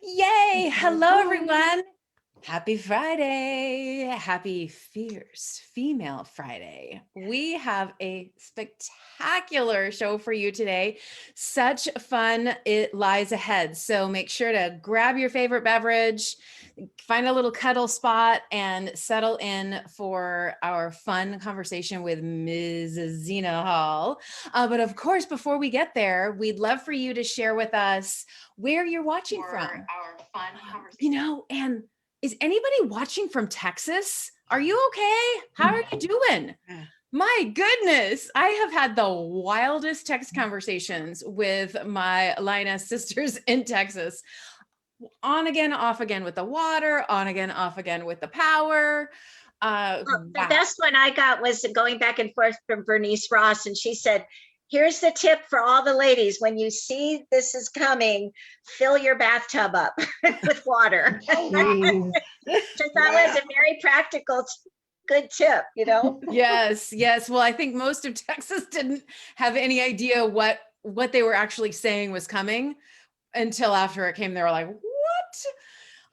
Yay! Hello, everyone. Happy Friday. Happy Fierce Female Friday. We have a spectacular show for you today. Such fun it lies ahead. So make sure to grab your favorite beverage, find a little cuddle spot, and settle in for our fun conversation with Ms. Zina Hall. But of course, before we get there, we'd love for you to share with us where you're watching from. Our fun conversation. And is anybody watching from Texas? Are you okay? How are you doing? My goodness, I have had the wildest text conversations with my Lioness sisters in Texas. On again, off again with the water, on again, off again with the power. The best one I got was going back and forth from Bernice Ross, and she said, here's the tip for all the ladies. When you see this is coming, fill your bathtub up with water. So that was a very practical, good tip, Yes. Well, I think most of Texas didn't have any idea what they were actually saying was coming until after it came. They were like,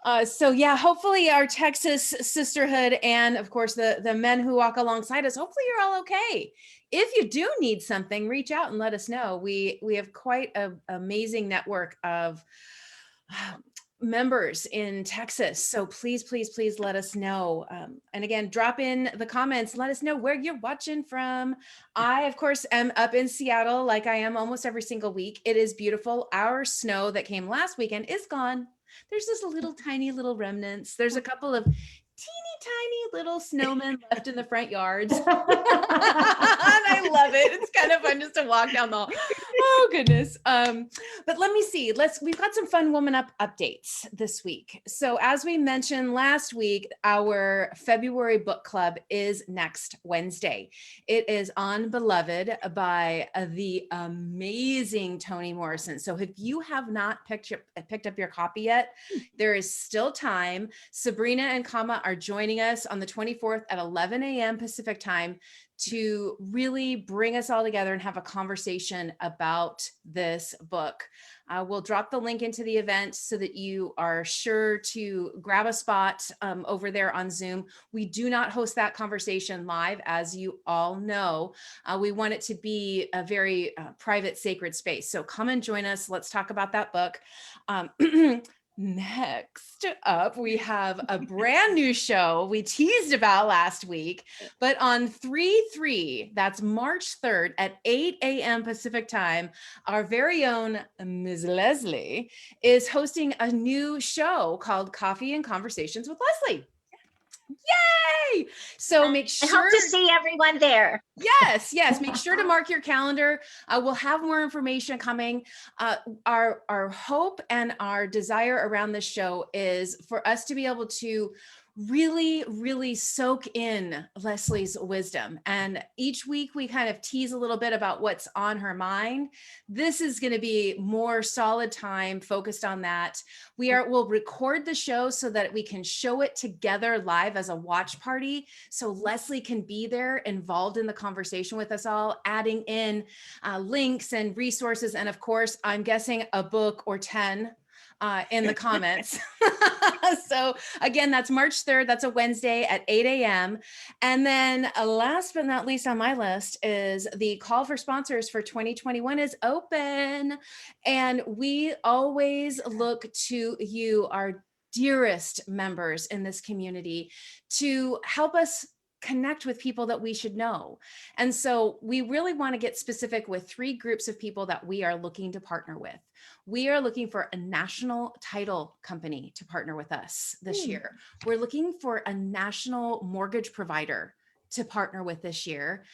what? So yeah, hopefully our Texas sisterhood and of course the men who walk alongside us, hopefully you're all okay. If you do need something, reach out and let us know. We have quite an amazing network of members in Texas. So please let us know. And again, drop in the comments, let us know where you're watching from. I, of course, am up in Seattle like I am almost every single week. It is beautiful. Our snow that came last weekend is gone. There's just tiny little remnants. There's a couple of tiny little snowmen left in the front yards. And I love it. It's kind of fun just to walk down the, oh goodness. But let me see, we've got some fun Woman Up updates this week. So as we mentioned last week, our February book club is next Wednesday. It is on Beloved by the amazing Toni Morrison. So if you have not picked up your copy yet, there is still time. Sabrina and Kama are joining us on the 24th at 11 a.m. Pacific time to really bring us all together and have a conversation about this book. We'll drop the link into the event so that you are sure to grab a spot over there on Zoom. We do not host that conversation live, as you all know. We want it to be a very private, sacred space. So come and join us. Let's talk about that book. Next up, we have a brand new show we teased about last week, but on 3/3, that's March 3rd at 8 a.m. Pacific time, our very own Ms. Leslie is hosting a new show called Coffee and Conversations with Leslie. Yay! So make sure. I hope to see everyone there. Yes. Make sure to mark your calendar. We'll have more information coming. Our hope and our desire around this show is for us to be able to really soak in Leslie's wisdom. And each week we kind of tease a little bit about what's on her mind. This is going to be more solid time focused on that. We'll record the show so that we can show it together live as a watch party. So Leslie can be there involved in the conversation with us all, adding in links and resources. And of course, I'm guessing a book or 10 in the comments. So again, that's March 3rd. That's a Wednesday at 8 a.m. And then last but not least on my list is the call for sponsors for 2021 is open. And we always look to you, our dearest members in this community, to help us connect with people that we should know. And so we really want to get specific with 3 groups of people that we are looking to partner with. We are looking for a national title company to partner with us this year. We're looking for a national mortgage provider to partner with this year.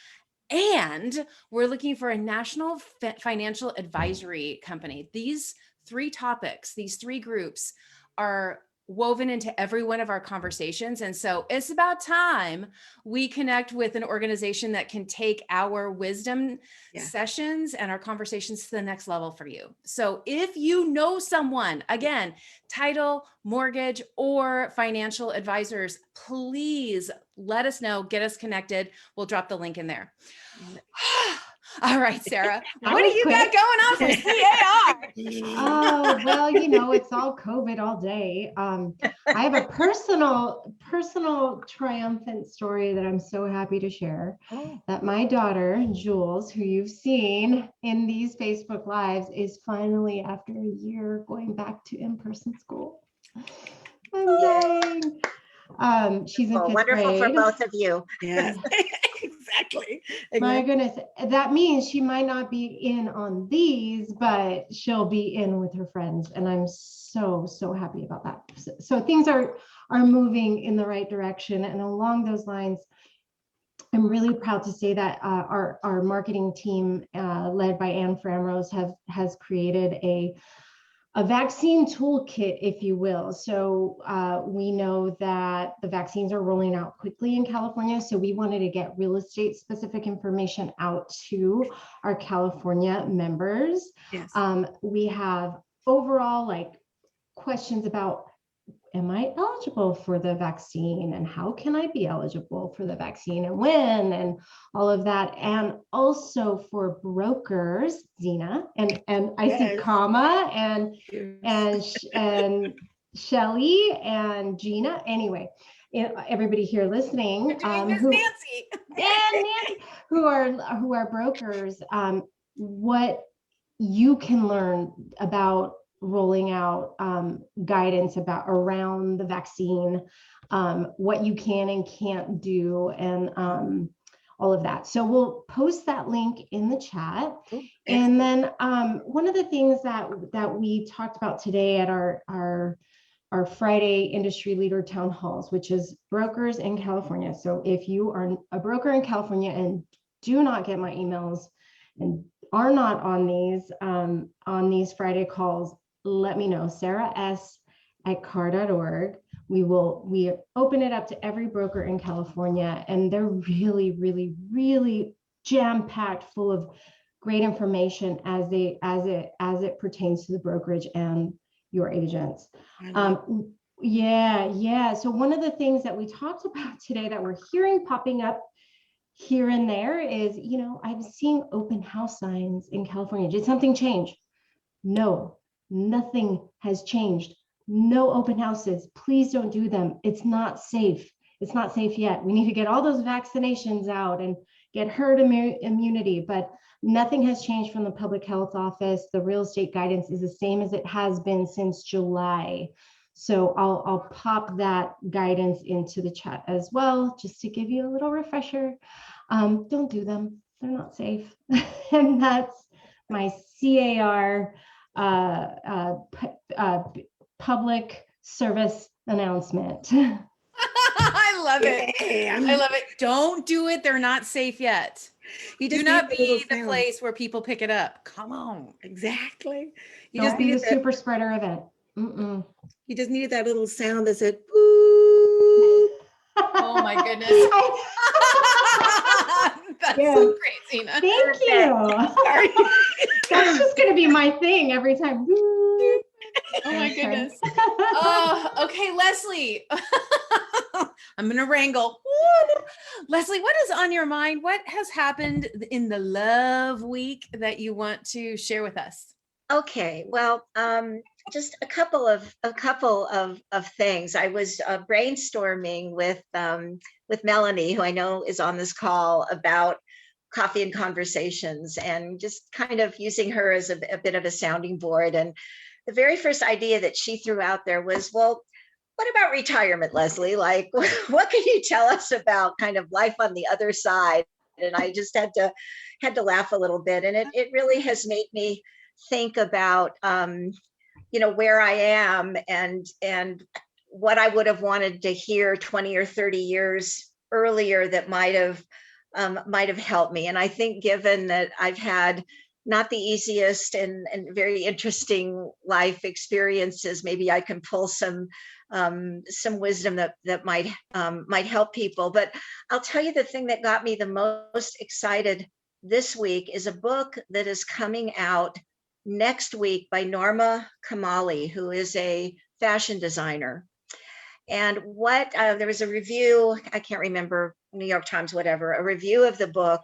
And we're looking for a national financial advisory company. These 3 topics, these 3 groups are woven into every one of our conversations. And so it's about time we connect with an organization that can take our wisdom sessions and our conversations to the next level for you. So if you know someone, again, title, mortgage, or financial advisors, please let us know, get us connected. We'll drop the link in there. All right, Sarah, That what do was you got quick. going on for CAR? Oh, well, it's all COVID all day. I have a personal triumphant story that I'm so happy to share. That my daughter, Jules, who you've seen in these Facebook Lives, is finally, after a year, going back to in-person school. I'm dying. She's in Well, fifth wonderful for grade. both of you. Yes, exactly. My goodness, that means she might not be in on these, but she'll be in with her friends. And I'm so happy about that. So things are moving in the right direction. And along those lines, I'm really proud to say that our marketing team, led by Anne Framrose, has created a vaccine toolkit, if you will. So we know that the vaccines are rolling out quickly in California. So we wanted to get real estate specific information out to our California members. Yes. We have overall questions about, am I eligible for the vaccine, and how can I be eligible for the vaccine, and when, and all of that. And also for brokers, Zina, and I see Yes. Kama and Shelly and Gina. Anyway, everybody here listening, Miss Nancy. and Nancy, who are brokers, what you can learn about rolling out guidance around the vaccine, what you can and can't do, and all of that. So we'll post that link in the chat. And then one of the things that we talked about today at our Friday industry leader town halls, which is brokers in California. So if you are a broker in California and do not get my emails and are not on these Friday calls, let me know. Sarah S@car.org. We open it up to every broker in California, and they're really jam-packed full of great information as it pertains to the brokerage and your agents. Yeah. So one of the things that we talked about today that we're hearing popping up here and there is, I'm seeing open house signs in California. Did something change? No, nothing has changed. No open houses. Please don't do them. It's not safe. It's not safe yet. We need to get all those vaccinations out and get herd immunity, but nothing has changed from the public health office. The real estate guidance is the same as it has been since July. So I'll pop that guidance into the chat as well, just to give you a little refresher. Don't do them. They're not safe. And that's my CAR public service announcement. I love it. Yeah. I love it. Don't do it. They're not safe yet. You Do just not need be little the sound. place where people pick it up. Come on. Exactly. You Don't just be the needed that. super spreader event. Mm-mm. You just needed that little sound that said, "Ooh." Oh my goodness. That's Yeah. so great, Zina. Thank you. Sorry. That's just going to be my thing every time. Oh my Okay. goodness. Oh, okay, Leslie. I'm gonna wrangle. Woo. Leslie, what is on your mind? What has happened in the love week that you want to share with us? Okay, well, just a couple of things. I was brainstorming with Melanie, who I know is on this call, about coffee and conversations, and just kind of using her as a bit of a sounding board. And the very first idea that she threw out there was, well, what about retirement, Leslie? Like, what can you tell us about kind of life on the other side? And I just had to laugh a little bit, and it really has made me think about where I am and what I would have wanted to hear 20 or 30 years earlier that might have helped me. And I think, given that I've had not the easiest and very interesting life experiences, maybe I can pull some wisdom that might help people. But I'll tell you, the thing that got me the most excited this week is a book that is coming out next week by Norma Kamali, who is a fashion designer. And there was a review, I can't remember, New York Times, whatever, a review of the book.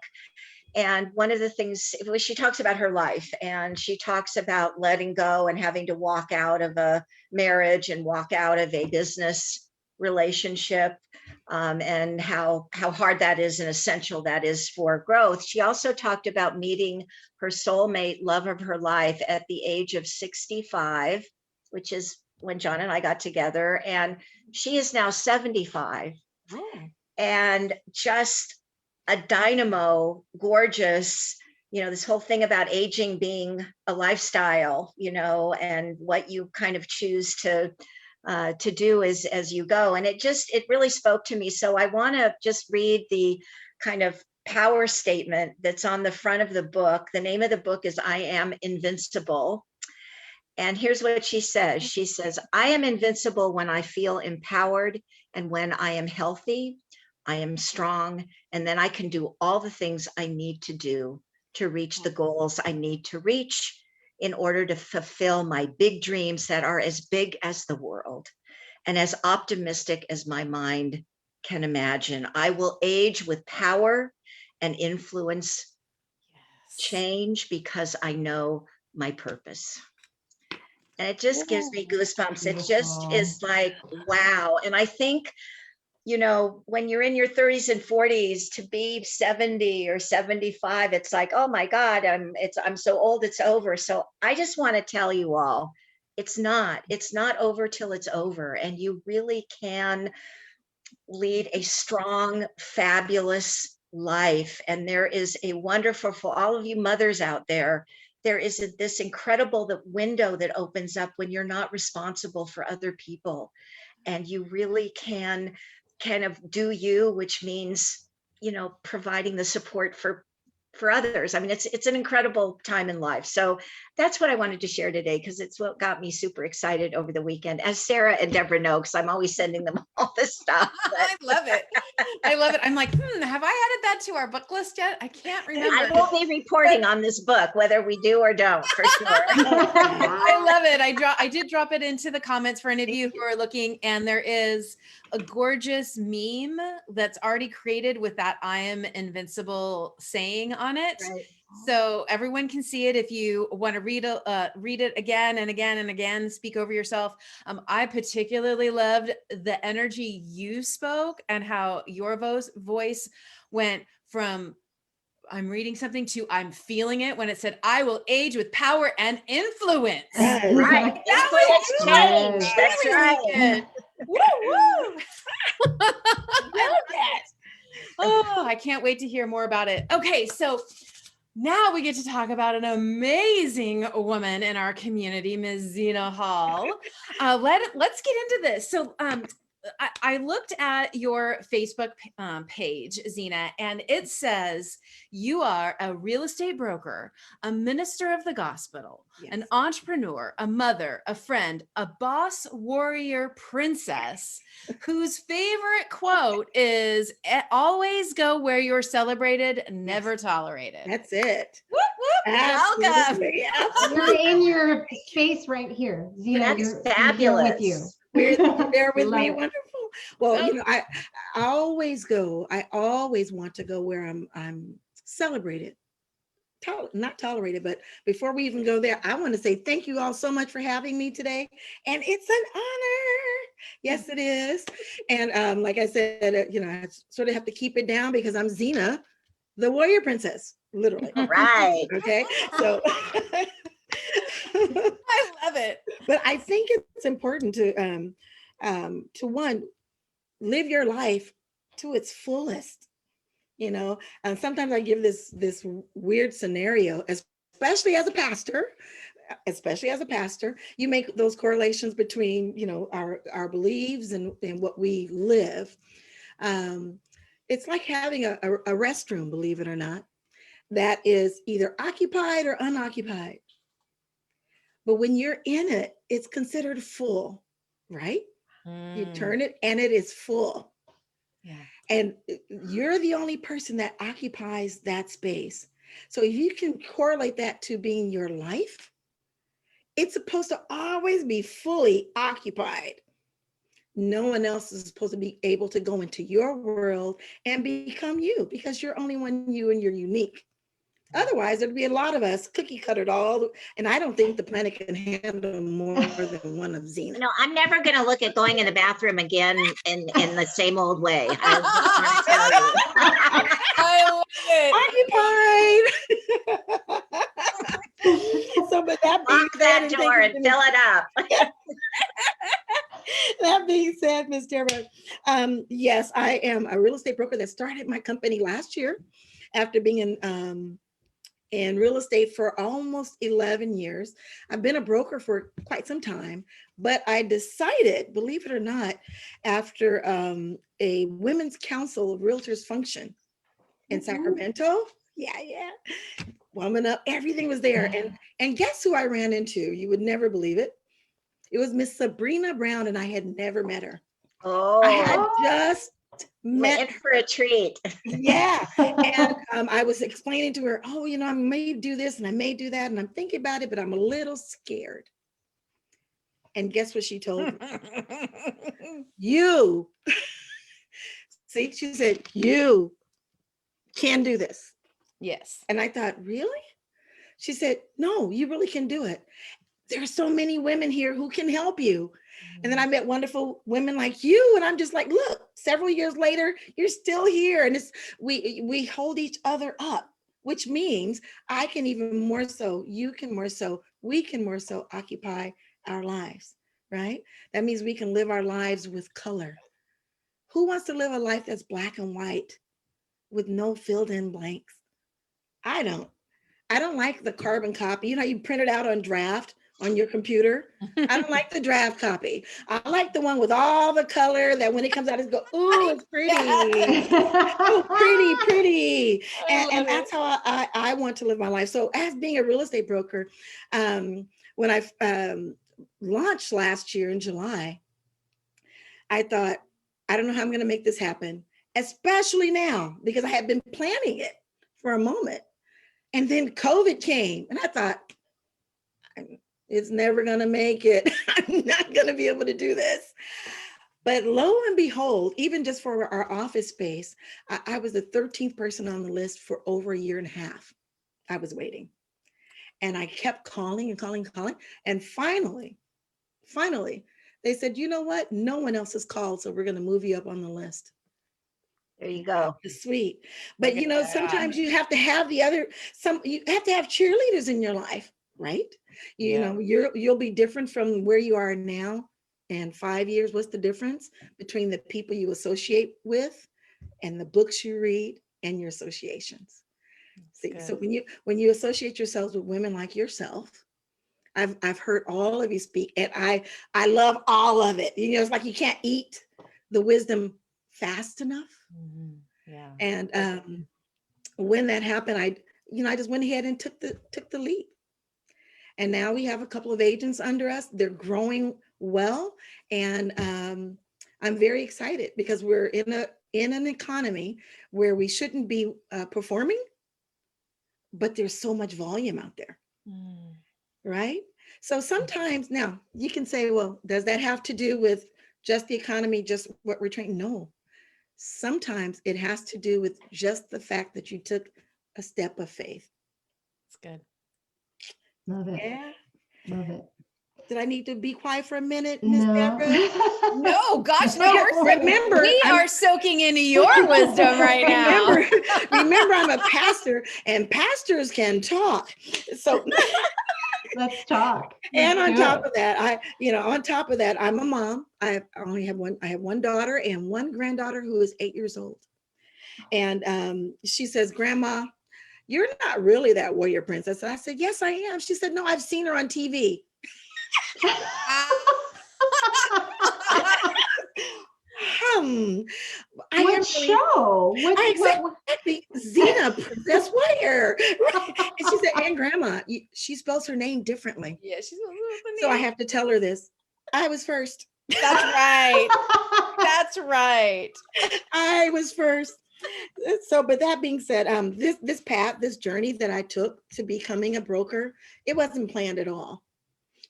And one of the things, she talks about her life, and she talks about letting go and having to walk out of a marriage and walk out of a business relationship, and how hard that is and essential that is for growth. She also talked about meeting her soulmate love of her life at the age of 65, which is when John and I got together, and she is now 75. Oh. And just a dynamo, gorgeous, this whole thing about aging being a lifestyle, and what you kind of choose to do as you go. And it really spoke to me. So I want to just read the kind of power statement that's on the front of the book. The name of the book is I Am Invincible. And here's what she says. She says, I am invincible when I feel empowered and when I am healthy. I am strong, and then I can do all the things I need to do to reach the goals I need to reach in order to fulfill my big dreams that are as big as the world and as optimistic as my mind can imagine. I will age with power and influence change because I know my purpose. And it just gives me goosebumps. It just is like, wow. And I think, when you're in your 30s and 40s, to be 70 or 75, it's like, oh my God, I'm so old, it's over. So I just want to tell you all, it's not over till it's over. And you really can lead a strong, fabulous life. And there is a wonderful, for all of you mothers out there is this incredible window that opens up when you're not responsible for other people. And you really can kind of do you, which means, providing the support for others. I mean, it's an incredible time in life. So that's what I wanted to share today, because it's what got me super excited over the weekend, as Sarah and Deborah know, because I'm always sending them all this stuff. I love it. I love it. I'm like, have I added that to our book list yet? I can't remember. I will be reporting on this book, whether we do or don't, for sure. I love it. I did drop it into the comments for any of you who are looking, and there is a gorgeous meme that's already created with that I am invincible saying on it. Right. So everyone can see it. If you want to read it again and again and again, speak over yourself. I particularly loved the energy you spoke and how your voice went from I'm reading something to I'm feeling it when it said, I will age with power and influence. Yes. Right. That Influence was change. really That's right. good. Woo, woo. I love that. Oh, I can't wait to hear more about it. Okay, so now we get to talk about an amazing woman in our community, Ms. Zina Hall. Let's get into this. So I looked at your Facebook page, Zina, and it says you are a real estate broker, a minister of the gospel, Yes. an entrepreneur, a mother, a friend, a boss warrior princess whose favorite quote is always go where you're celebrated, never tolerated. That's it. Whoop, whoop. Welcome. Absolutely. You're in your space right here. Zina, That's you're fabulous. with you. We're there with Love me. it. Wonderful. Well, I always want to go where I'm celebrated. Not tolerated, but before we even go there, I want to say thank you all so much for having me today. And it's an honor. Yes, it is. And like I said, I sort of have to keep it down because I'm Zina, the warrior princess, literally. Right. Okay. So I love it. but I think it's important to one, live your life to its fullest. And sometimes I give this weird scenario, especially as a pastor, you make those correlations between, our beliefs and what we live. It's like having a restroom, believe it or not, that is either occupied or unoccupied. But when you're in it, it's considered full, right? You turn it and it is full. Yeah. And you're the only person that occupies that space. So if you can correlate that to being your life, it's supposed to always be fully occupied. No one else is supposed to be able to go into your world and become you, because you're only one you and you're unique. Otherwise, there'd be a lot of us cookie cuttered all, and I don't think the planet can handle more than one of Zina. No, I'm never going to look at going in the bathroom again in the same old way. I just want to tell you. I love it. Occupied. So, but that being Lock said, that and door thank and you, fill it up. that being said, Ms. Deborah, yes, I am a real estate broker that started my company last year after being in real estate for almost 11 years. I've been a broker for quite some time, but I decided, believe it or not, after a Women's Council of Realtors function in Sacramento, yeah, WomanUP, everything was there. And guess who I ran into? You would never believe it. It was Miss Sabrina Brown, and I had never met her. I had Oh, just met in for a treat. Yeah. And I was explaining to her, oh, I may do this and I may do that. And I'm thinking about it, but I'm a little scared. And guess what she told me? You. See, she said, you can do this. Yes. And I thought, really? She said, no, you really can do it. There are so many women here who can help you. And then I met wonderful women like you. And I'm just like, look, several years later, you're still here. And we hold each other up, which means I can even more so, you can more so, we can more so occupy our lives, right? That means we can live our lives with color. Who wants to live a life that's black and white with no filled in blanks? I don't. I don't like the carbon copy. You print it out on draft on your computer. I don't like the draft copy. I like the one with all the color that when it comes out, it's go, ooh, it's pretty. Oh, pretty. And that's how I want to live my life. So as being a real estate broker, when I launched last year in July, I thought, I don't know how I'm going to make this happen, especially now, because I had been planning it for a moment. And then COVID came and I thought, it's never going to make it. I'm not going to be able to do this. But lo and behold, even just for our office space, I was the 13th person on the list for over a year and a half. I was waiting. And I kept calling and calling. And finally, they said, you know what? No one else has called, so we're going to move you up on the list. There you go. It's sweet. But Look at that. sometimes you have to have you have to have cheerleaders in your life, right? You'll be different from where you are now. And 5 years, what's the difference between the people you associate with and the books you read and your associations? See, so when you associate yourselves with women like yourself, I've heard all of you speak, and I love all of it. It's like you can't eat the wisdom fast enough. Yeah. And when that happened, I just went ahead and took the leap. And now we have a couple of agents under us. They're growing well, and I'm very excited because we're in an economy where we shouldn't be performing, but there's so much volume out there, right? So sometimes now you can say, well, does that have to do with just the economy, just what we're training? No. Sometimes it has to do with just the fact that you took a step of faith. It's good. Love it. Yeah. Love it. Did I need to be quiet for a minute, Miss No. Deborah? No, gosh, No. Remember, we are soaking into your wisdom right now. Remember, I'm a pastor, and pastors can talk. So Let's talk. and Let's on do top it. of that, I'm a mom. I have one daughter and one granddaughter who is 8 years old. And she says, Grandma, you're not really that warrior princess. And I said, yes, I am. She said, no, I've seen her on TV. What show? Exactly. Zina, Princess Warrior. Right. And she said, and Grandma, she spells her name differently. Yeah, she's So I have to tell her this. I was first. That's right. That's right. I was first. So, but that being said, this journey that I took to becoming a broker, it wasn't planned at all.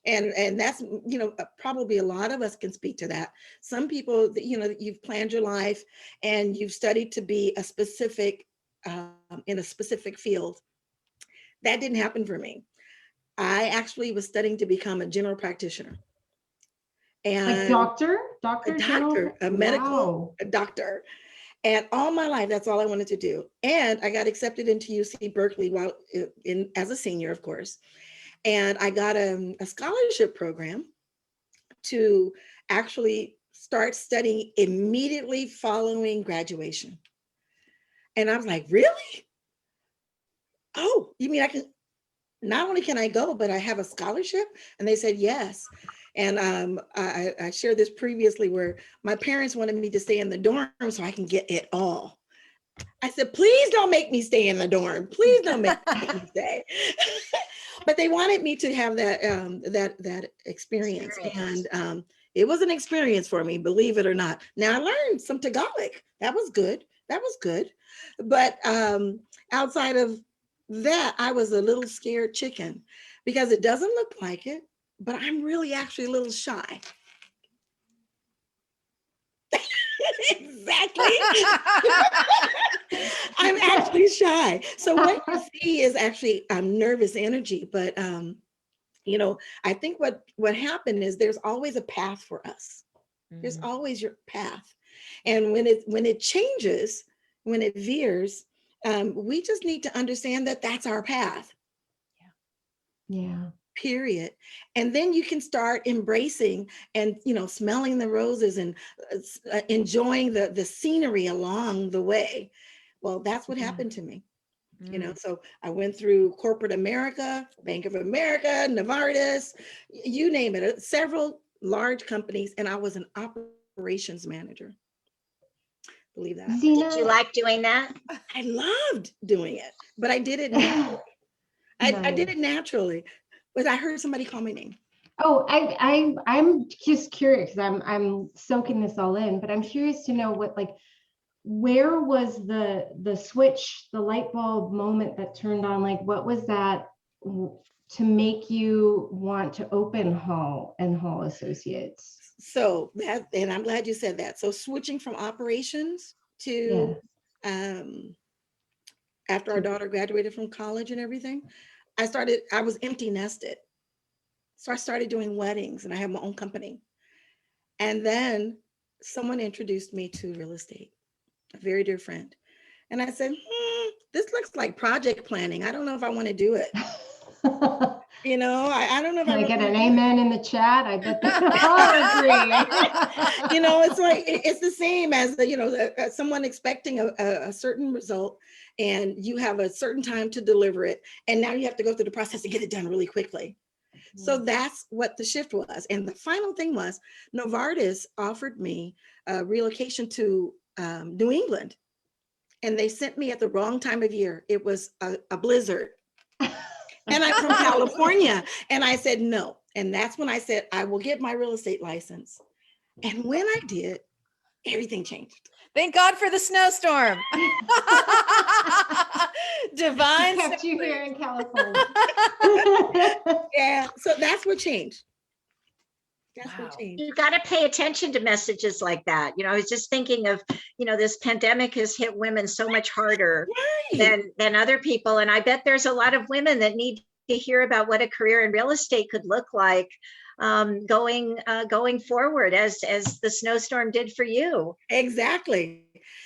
And that's, probably a lot of us can speak to that. Some people, you've planned your life and you've studied to be a specific, in a specific field. that didn't happen for me. I actually was studying to become a general practitioner. And Like doctor, a general? doctor, a medical Wow. a doctor. And all my life, that's all I wanted to do. And I got accepted into UC Berkeley while as a senior, of course. And I got a scholarship program to actually start studying immediately following graduation. And I was like, really? Oh, you mean I can, not only can I go, but I have a scholarship? And they said, yes. And I shared this previously where my parents wanted me to stay in the dorm so I can get it all. I said, please don't make me stay in the dorm. Please don't make me stay. But they wanted me to have that that experience. And it was an experience for me, believe it or not. Now I learned some Tagalog. That was good. That was good. But outside of that, I was a little scared chicken because it doesn't look like it, but I'm really actually a little shy. Exactly. I'm actually shy. So what you see is actually nervous energy. But you know, I think what happened is there's always a path for us. There's always your path. And when it changes, when it veers, we just need to understand that that's our path. Yeah. Period. And then you can start embracing and, you know, smelling the roses and enjoying the scenery along the way. Well, that's what happened to me. You know, so I went through corporate America, Bank of America, Novartis, you name it, several large companies, and I was an operations manager. Believe that. Zina, Did you like doing that? I loved doing it, but I did it naturally. I did it naturally, but I heard somebody call my name. Oh, I'm just curious. I'm soaking this all in, but I'm curious to know where was the switch, the light bulb moment that turned on? Like, what was that to make you want to open Hall and Hall Associates? So that, and I'm glad you said that. So switching from operations to, after our daughter graduated from college and everything, I was empty nested. So I started doing weddings and I have my own company. And then someone introduced me to real estate, a very dear friend. And I said, this looks like project planning. I don't know if I want to do it. You know, I don't know if Can I really get an amen in the chat? I bet they all agree. You know, it's like, it's the same as, you know, someone expecting a certain result and you have a certain time to deliver it. And now you have to go through the process and get it done really quickly. So that's what the shift was. And the final thing was Novartis offered me a relocation to New England. And they sent me at the wrong time of year. It was a blizzard. And I'm from California. And I said, no. And that's when I said, I will get my real estate license. And when I did, everything changed. Thank God for the snowstorm. Divine. Kept you here in California. Yeah. So that's what changed. That's what changed. You got to pay attention to messages like that. You know, I was just thinking of, you know, this pandemic has hit women so much harder than other people. And I bet there's a lot of women that need to hear about what a career in real estate could look like going forward as the snowstorm did for you. Exactly.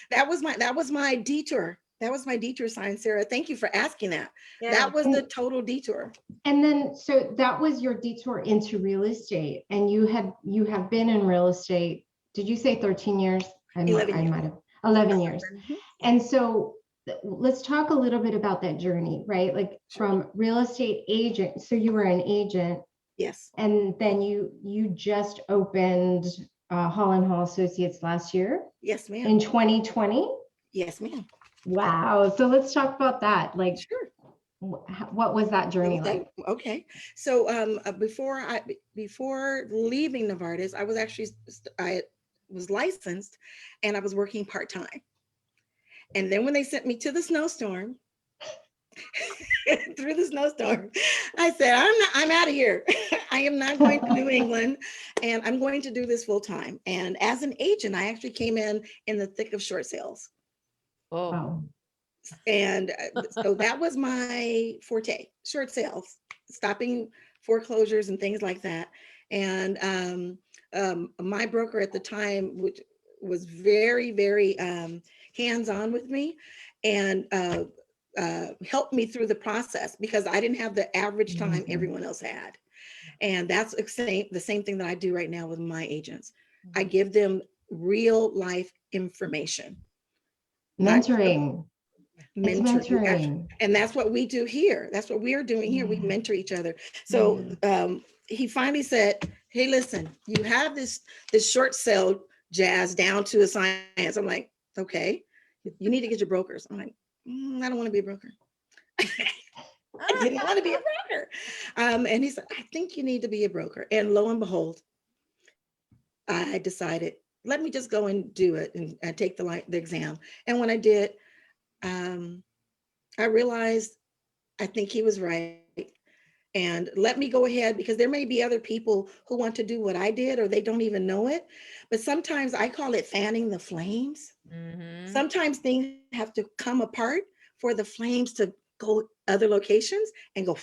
That was my detour. That was my detour sign, Sarah. Thank you for asking that. Yeah. That was the total detour. And then, so that was your detour into real estate, and you have been in real estate. Did you say 13 years? 11 years. I might have 11 years. Mm-hmm. And so let's talk a little bit about that journey, right? Like from real estate agent. So you were an agent. Yes. And then you just opened Hall and Hall Associates last year. Yes, ma'am. In 2020. Yes, ma'am. Wow. So let's talk about that. Like, sure. What was that journey like? Okay. So before leaving Novartis, I was licensed and I was working part-time. And then when they sent me to the snowstorm, through the snowstorm, I said, I'm out of here. I am not going to New England and I'm going to do this full time. And as an agent, I actually came in the thick of short sales. Oh. And so that was my forte, short sales, stopping foreclosures and things like that. And my broker at the time, which was very, very hands-on with me, and helped me through the process because I didn't have the average time everyone else had. And that's the same thing that I do right now with my agents. I give them real life information. Mentoring. It's Mentor, mentoring. and that's what we do here. That's what we are doing here. We Yeah. mentor each other. So he finally said, hey, listen, you have this short sale jazz down to a science. I'm like, okay, you need to get your brokers. I'm like, I don't want to be a broker. I didn't want to be a broker. And he said, I think you need to be a broker. And lo and behold, I decided, let me just go and do it and take the exam. And when I did, I realized I think he was right. And let me go ahead, because there may be other people who want to do what I did, or they don't even know it. But sometimes I call it fanning the flames. Sometimes things have to come apart for the flames to go other locations and go.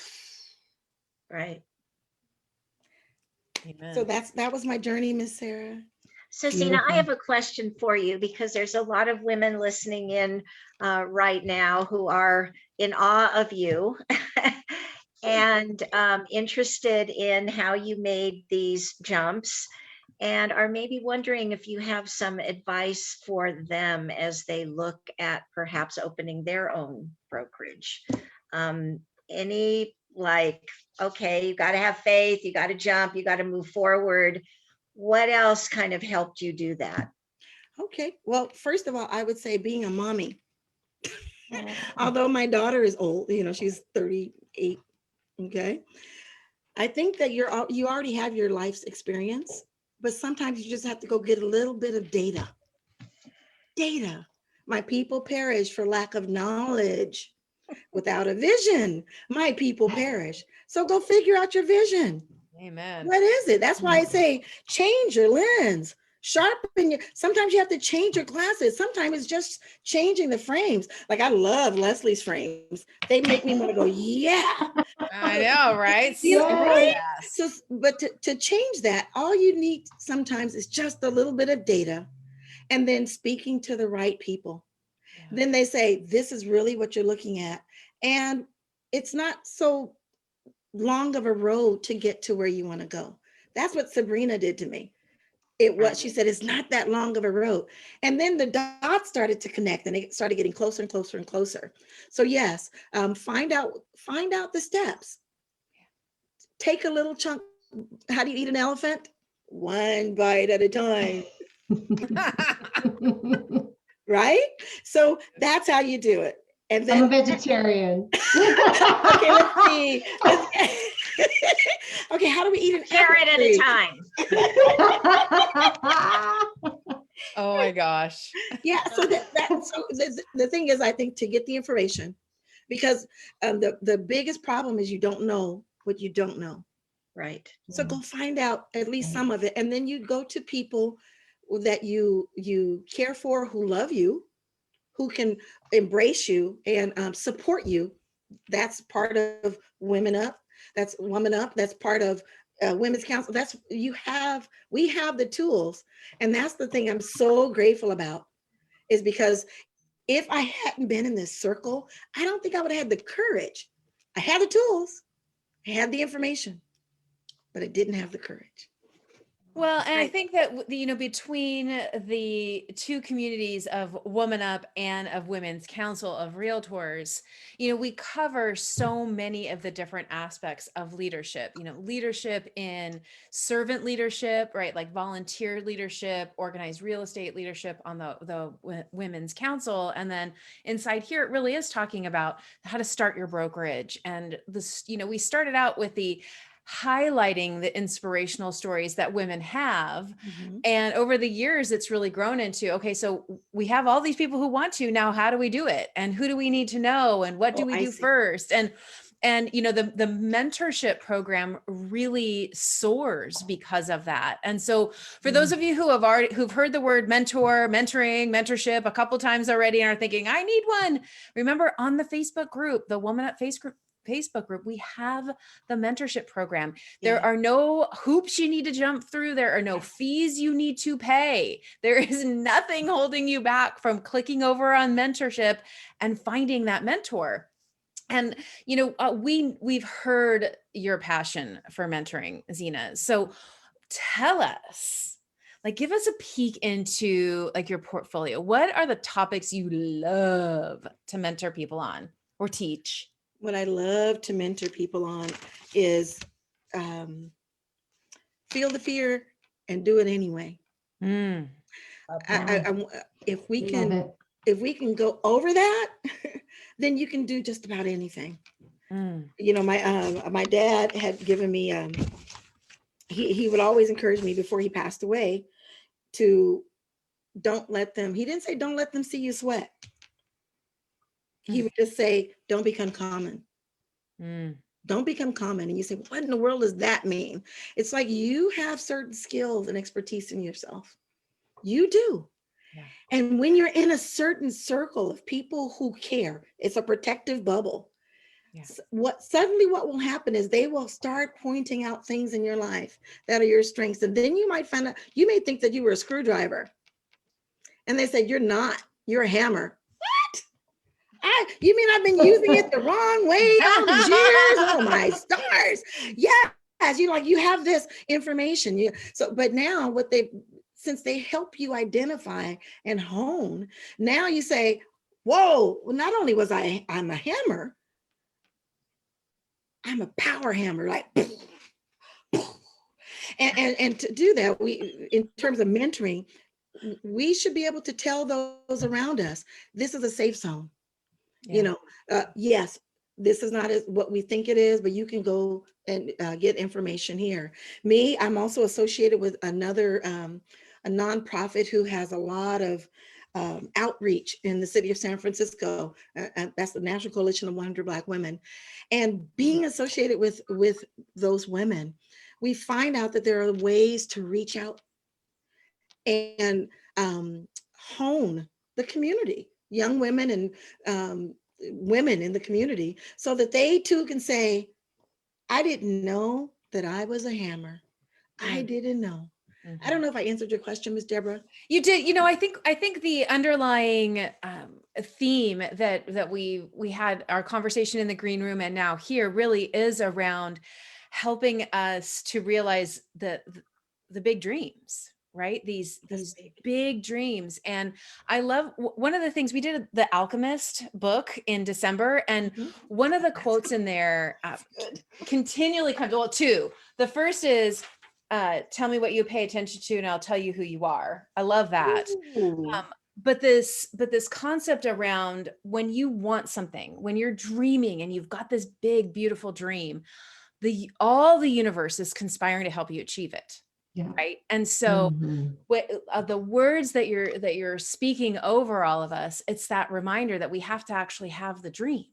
Right. Amen. So that was my journey, Miss Sarah. So Zina, I have a question for you, because there's a lot of women listening in right now who are in awe of you and interested in how you made these jumps, and are maybe wondering if you have some advice for them as they look at perhaps opening their own brokerage. Any, like, okay, you got to have faith, you got to jump, you got to move forward. What else kind of helped you do that? Okay, well, first of all, I would say being a mommy. Although my daughter is old, she's 38. Okay, I think that you already have your life's experience, but sometimes you just have to go get a little bit of data. My people perish for lack of knowledge. Without a vision, my people perish. So go figure out your vision. Amen. What is it? That's why I say change your lens, sharpen your, sometimes you have to change your glasses. Sometimes it's just changing the frames. Like, I love Leslie's frames. They make me want to go, yeah. I know, right? Right? Yes. So, but to change that, all you need sometimes is just a little bit of data, and then speaking to the right people. Then they say, this is really what you're looking at. And it's not so long of a road to get to where you want to go. That's what Sabrina did to me. She said, it's not that long of a road. And then the dots started to connect, and they started getting closer and closer and closer. So yes, find out the steps. Take a little chunk. How do you eat an elephant? One bite at a time. Right? So that's how you do it. And then I'm a vegetarian. Okay, let's see. Okay, how do we eat an Carrot at a time. Oh my gosh. Yeah, so the thing is, I think, to get the information, because the biggest problem is you don't know what you don't know. Right. So go find out at least some of it, and then you go to people that you care for, who love you, who can embrace you and support you. That's part of WomenUP. That's WomanUP. That's part of Women's Council. We have the tools. And that's the thing I'm so grateful about, is because if I hadn't been in this circle, I don't think I would have had the courage. I had the tools, I had the information, but I didn't have the courage. Well, and I Right. think that, between the two communities of WomanUP and of Women's Council of Realtors, we cover so many of the different aspects of leadership, leadership in servant leadership, right? Like volunteer leadership, organized real estate leadership on the Women's Council. And then inside here, it really is talking about how to start your brokerage. And this, we started out with the highlighting the inspirational stories that women have. Mhm. And over the years, it's really grown into, okay, so we have all these people who want to, now how do we do it? And who do we need to know? And what do we I do see. first? And And, you know, the mentorship program really soars because of that. And so for those of you who've heard the word mentor, mentoring, mentorship a couple times already and are thinking, I need one. Remember, on the Facebook group, the WomanUP Facebook group, we have the mentorship program. There are no hoops you need to jump through. There are no fees you need to pay. There is nothing holding you back from clicking over on mentorship and finding that mentor. And, you know, we've heard your passion for mentoring, Zina. So tell us, like, give us a peek into like your portfolio. What are the topics you love to mentor people on or teach? What I love to mentor people on is feel the fear and do it anyway. Mm. If we Love can, it. if we can go over that, then you can do just about anything. Mm. You know, my dad had given me he would always encourage me before he passed away to don't let them. He didn't say don't let them see you sweat. He would just say don't become common. Mm. Don't become common. And you say, what in the world does that mean? It's like you have certain skills and expertise in yourself. You do. Yeah. And when you're in a certain circle of people who care, it's a protective bubble. Yeah. What will happen is they will start pointing out things in your life that are your strengths. And then you might find out, you may think that you were a screwdriver. And they said, you're not, you're a hammer. You mean I've been using it the wrong way all these years? Oh my stars. Yes, you have this information. But now since they help you identify and hone, now you say, whoa, well, not only I'm a hammer, I'm a power hammer, like, and to do that, in terms of mentoring, we should be able to tell those around us, this is a safe zone. Yeah. You know, yes, this is not what we think it is, but you can go and get information here. I'm also associated with another, a nonprofit who has a lot of outreach in the city of San Francisco. That's the National Coalition of 100 Black Women. And being associated with those women, we find out that there are ways to reach out and hone the community, young women and women in the community, so that they too can say, I didn't know that I was a hammer. I didn't know. I don't know if I answered your question, Ms. Deborah. You did. You know, I think the underlying theme that we had our conversation in the green room and now here really is around helping us to realize the big dreams, right? These big dreams. And I love one of the things we did, the Alchemist book in December, and one of the quotes in there continually comes. Well, two. The first is, tell me what you pay attention to and I'll tell you who you are. I love that. But this concept around when you want something, when you're dreaming and you've got this big, beautiful dream, all the universe is conspiring to help you achieve it. Yeah. Right. And so the words that you're speaking over all of us, it's that reminder that we have to actually have the dream.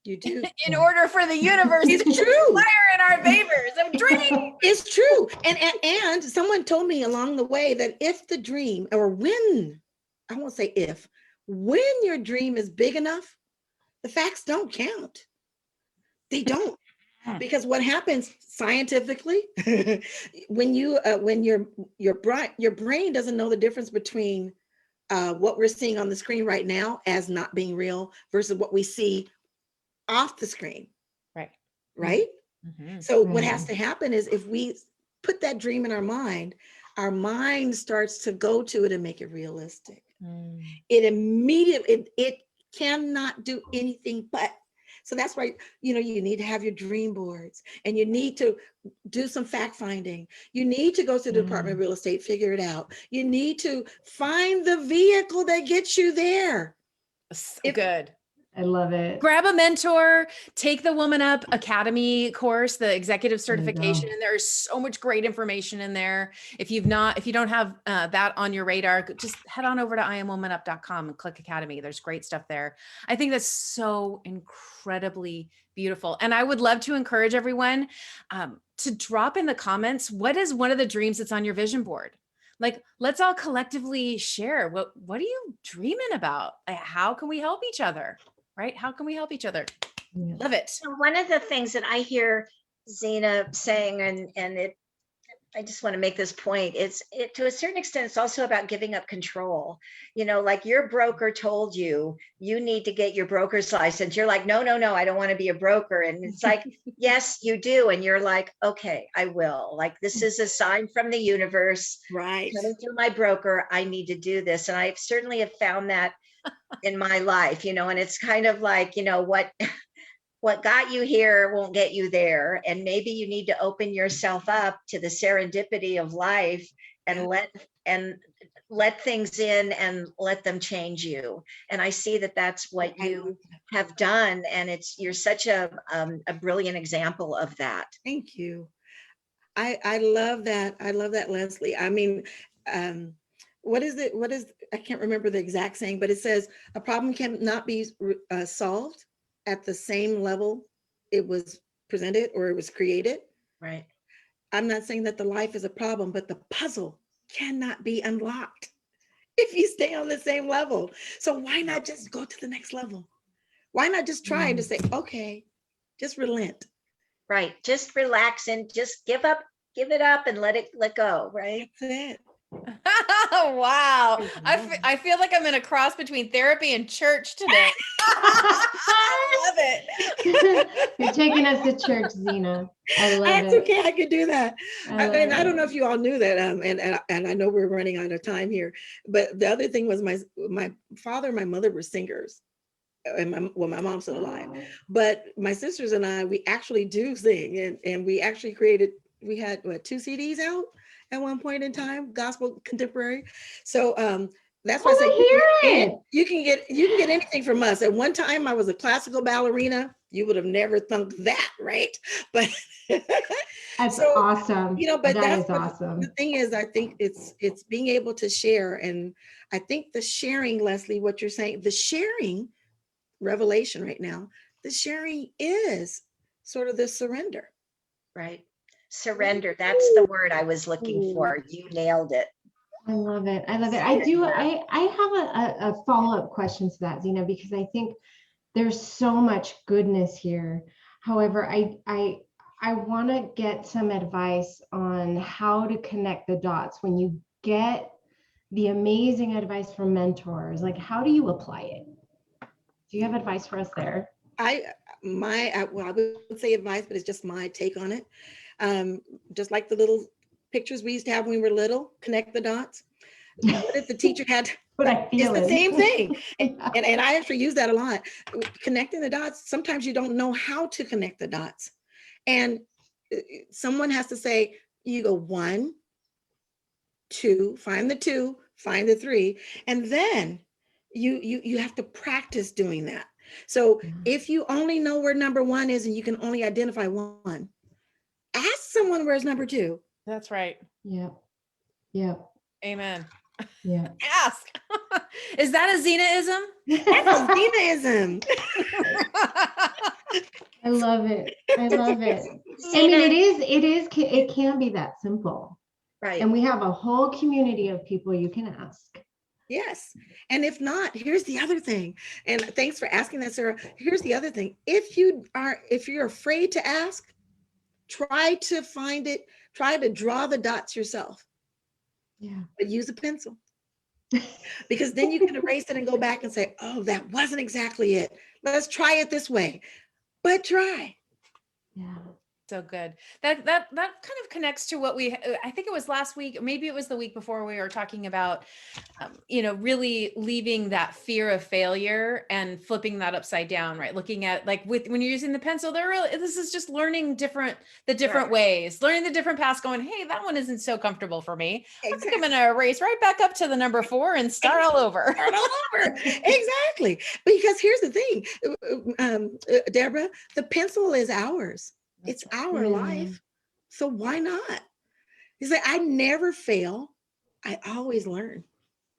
You do. In order for the universe to conspire in our favor. So dream. It's true. And someone told me along the way that if the dream, or when, I won't say if, when your dream is big enough, the facts don't count. They don't. Because what happens scientifically, when your brain doesn't know the difference between what we're seeing on the screen right now as not being real versus what we see off the screen. Right. So what has to happen is if we put that dream in our mind starts to go to it and make it realistic. It immediately, it cannot do anything but. So that's why, you need to have your dream boards, and you need to do some fact finding. You need to go to the Department of Real Estate, figure it out. You need to find the vehicle that gets you there. So good. I love it. Grab a mentor, take the WomanUP Academy course, the executive certification. There's so much great information in there. If you don't have that on your radar, just head on over to IamWomanUp.com and click Academy. There's great stuff there. I think that's so incredibly Beautiful. And I would love to encourage everyone to drop in the comments, what is one of the dreams that's on your vision board? Like, let's all collectively share. What are you dreaming about? How can we help each other? Right? How can we help each other? Yeah. Love it. So one of the things that I hear Zina saying, and I just want to make this point, to a certain extent, it's also about giving up control. Like your broker told you need to get your broker's license. You're like, no, I don't want to be a broker. And it's like, yes, you do. And you're like, okay, I will. Like, this is a sign from the universe. Right. Coming through my broker, I need to do this. And I certainly have found that in my life, and it's kind of like, what got you here won't get you there. And maybe you need to open yourself up to the serendipity of life and let things in and let them change you. And I see that that's what you have done. And you're such a brilliant example of that. Thank you. I love that. I love that, Leslie. I mean, what is I can't remember the exact saying, but it says a problem cannot be solved at the same level it was presented or it was created. Right. I'm not saying that the life is a problem, but the puzzle cannot be unlocked if you stay on the same level. So why not just go to the next level? Why not just try to say, okay, just relent. Right. Just relax and just give it up and let go. Right. That's it. Wow. I feel like I'm in a cross between therapy and church today. I love it. You're taking us to church, Zina. I love That's it. okay. I could do that. love I don't know it. if you all knew that. And I know we're running out of time here. But the other thing was my father and my mother were singers. And my mom's still alive. But my sisters and I, we actually do sing. And we actually we had 2 CDs out at one point in time, gospel contemporary. So that's why I say you can get anything from us. At one time I was a classical ballerina. You would have never thunk that, right? But That's awesome. But that is awesome. The thing is, I think it's being able to share. And I think the sharing, Leslie, what you're saying, the sharing revelation right now, the sharing is sort of the surrender. Right. Surrender. That's the word I was looking for. You nailed it. I love it. I love it. I have a follow-up question to that, Zina, because I think there's so much goodness here. However, I want to get some advice on how to connect the dots when you get the amazing advice from mentors. Like, how do you apply it? Do you have advice for us there? I would say advice, but it's just my take on it. Just like the little pictures we used to have when we were little, connect the dots. What if the teacher had, it's the same thing. And I actually use that a lot. Connecting the dots, sometimes you don't know how to connect the dots. And someone has to say, you go 1, 2, find the 2, find the 3, and then you have to practice doing that. So if you only know where number 1 is and you can only identify 1, ask someone where's number 2. That's right. Yeah. Yeah. Amen. Yeah. Ask. Is that a Zina-ism? That's a Zina-ism. I love it. I love it. I mean, it can be that simple. Right. And we have a whole community of people you can ask. Yes. And if not, here's the other thing. And thanks for asking that, Sarah. Here's the other thing. If you're afraid to ask, try to find it, try to draw the dots yourself. Yeah. But use a pencil. Because then you can erase it and go back and say, oh, that wasn't exactly it. Let's try it this way. But try. Yeah. So good. That kind of connects to what I think it was last week, or maybe it was the week before, we were talking about, really leaving that fear of failure and flipping that upside down, right? Looking at, like, when you're using the pencil, this is just learning the different ways, learning the different paths, going, hey, that one isn't so comfortable for me. Exactly. I think I'm going to erase right back up to the number 4 and start all over. Exactly. Because here's the thing, Deborah, the pencil is ours. It's our life. So why not? He's like, I never fail. I always learn.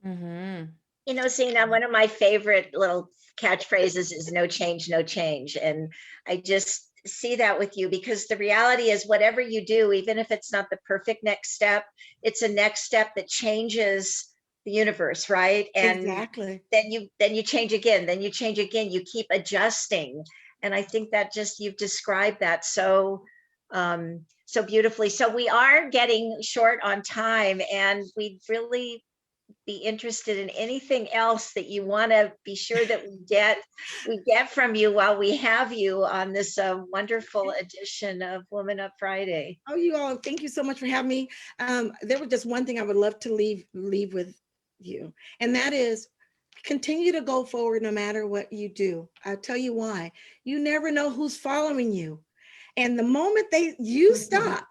Mm-hmm. You know, Zina, one of my favorite little catchphrases is no change, no change. And I just see that with you because the reality is whatever you do, even if it's not the perfect next step, it's a next step that changes the universe, right? And Exactly. then you change again, then you change again, you keep adjusting. And I think that just you've described that so so beautifully. So we are getting short on time and we'd really be interested in anything else that you want to be sure that we get from you while we have you on this wonderful edition of Woman Up Friday. Oh, you all, thank you so much for having me. There was just one thing I would love to leave with you, and that is continue to go forward no matter what you do. I'll tell you why. You never know who's following you. And the moment you stop,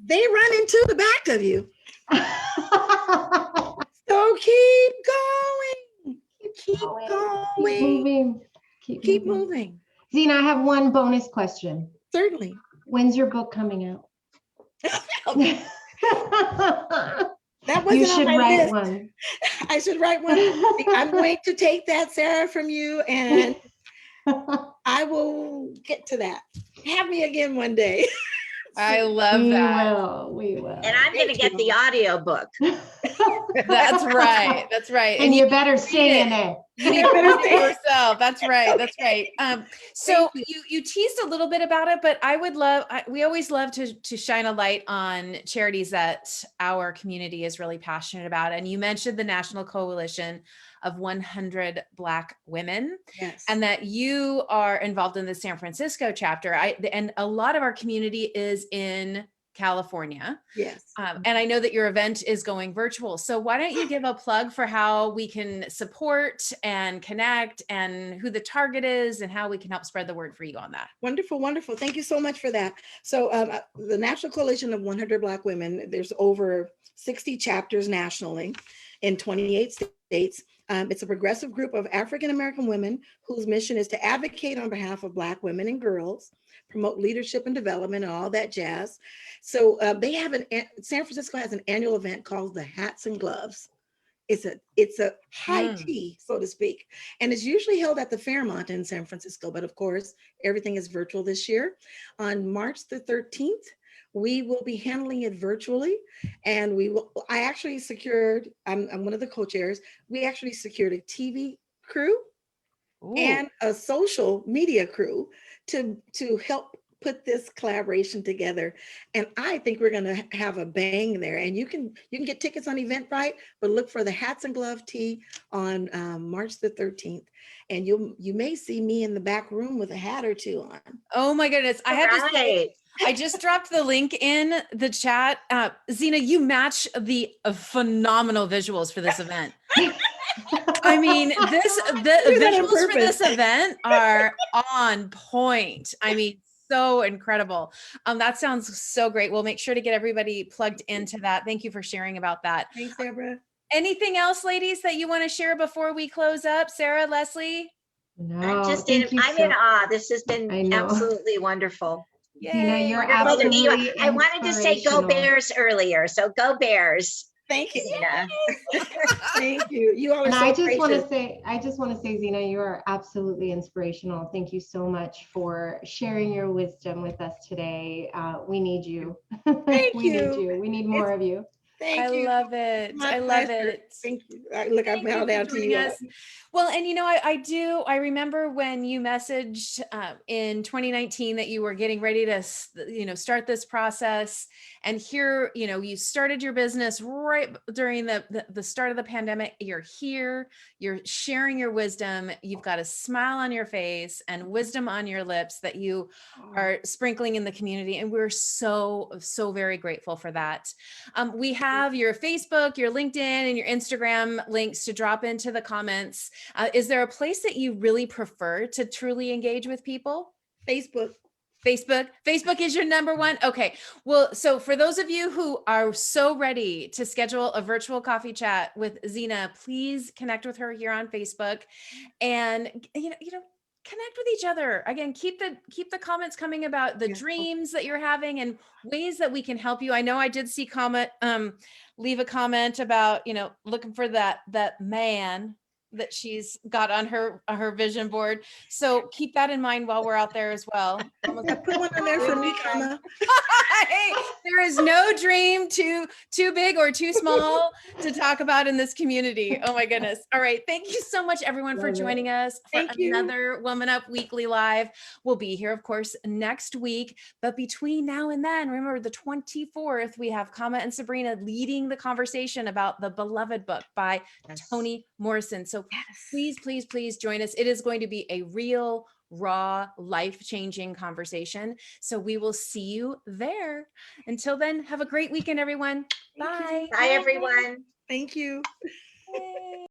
they run into the back of you. So keep going. Keep going. Keep moving. Zina, I have one bonus question. Certainly. When's your book coming out? That wasn't You should on my write list. one. I should write one. I'm going to take that, Sarah, from you, and I will get to that. Have me again one day. I love that. We will. And I'm going to get the audio book. That's right. That's right. And you better stay in it. You need to read it yourself. That's right. That's right. So you teased a little bit about it, but we always love to shine a light on charities that our community is really passionate about. And you mentioned the National Coalition of 100 Black Women. Yes. And that you are involved in the San Francisco chapter. And a lot of our community is in California. Yes. And I know that your event is going virtual. So why don't you give a plug for how we can support and connect and who the target is and how we can help spread the word for you on that. Wonderful, wonderful. Thank you so much for that. So the National Coalition of 100 Black Women, there's over 60 chapters nationally in 28 states. It's a progressive group of African-American women whose mission is to advocate on behalf of Black women and girls, promote leadership and development and all that jazz. So they have San Francisco has an annual event called the Hats and Gloves. It's a high tea, so to speak. And it's usually held at the Fairmont in San Francisco, but of course, everything is virtual this year. On March the 13th, we will be handling it virtually, and I actually secured, I'm one of the co-chairs, we actually secured a TV crew and a social media crew to help put this collaboration together. And I think we're going to have a bang there. And you can get tickets on Eventbrite, but look for the Hats and Glove Tea on March the 13th. And you may see me in the back room with a hat or two on. Oh my goodness. I have to say, I just dropped the link in the chat. Zina, you match the phenomenal visuals for this event. I mean, the visuals for this event are on point. I mean, so incredible. That sounds so great. We'll make sure to get everybody plugged into that. Thank you for sharing about that. Thanks, Deborah. Anything else, ladies, that you want to share before we close up? Sarah, Leslie? No, I'm in awe. This has been absolutely wonderful. Zina, you're Wonderful to meet you. absolutely I wanted to say go Bears earlier, so go Bears. Thank you, Zina. Thank you. You all are And so I just want gracious. to say, Zina, you are absolutely inspirational. Thank you so much for sharing your wisdom with us today. We need you. Thank We need you. you. We need more of you. Thank you. I love it. My I love pleasure. it. Thank you. Look, I bow down to you. Well, and you know, I remember when you messaged in 2019 that you were getting ready to, start this process. And here, you started your business right during the start of the pandemic. You're here, you're sharing your wisdom. You've got a smile on your face and wisdom on your lips that you are sprinkling in the community. And we're so, so very grateful for that. We have your Facebook, your LinkedIn, and your Instagram links to drop into the comments. Is there a place that you really prefer to truly engage with people? Facebook. Facebook is your number one. Okay. Well, so for those of you who are so ready to schedule a virtual coffee chat with Zina, please connect with her here on Facebook and, connect with each other. Again, keep the comments coming about the dreams that you're having and ways that we can help you. I know I did see leave a comment about, looking for that man that she's got on her vision board. So keep that in mind while we're out there as well. I put one on there for me, Kama. Hey, there is no dream too big or too small to talk about in this community. Oh my goodness. All right. Thank you so much, everyone, for Love it. joining us for Thank you. another Woman Up Weekly Live. We'll be here, of course, next week. But between now and then, remember the 24th, we have Kama and Sabrina leading the conversation about the beloved book by Yes. Toni Morrison. So please, please, please join us. It is going to be a real, raw, life-changing conversation. So we will see you there. Until then, have a great weekend, everyone. Thank you. Bye. Bye, everyone. Thank you.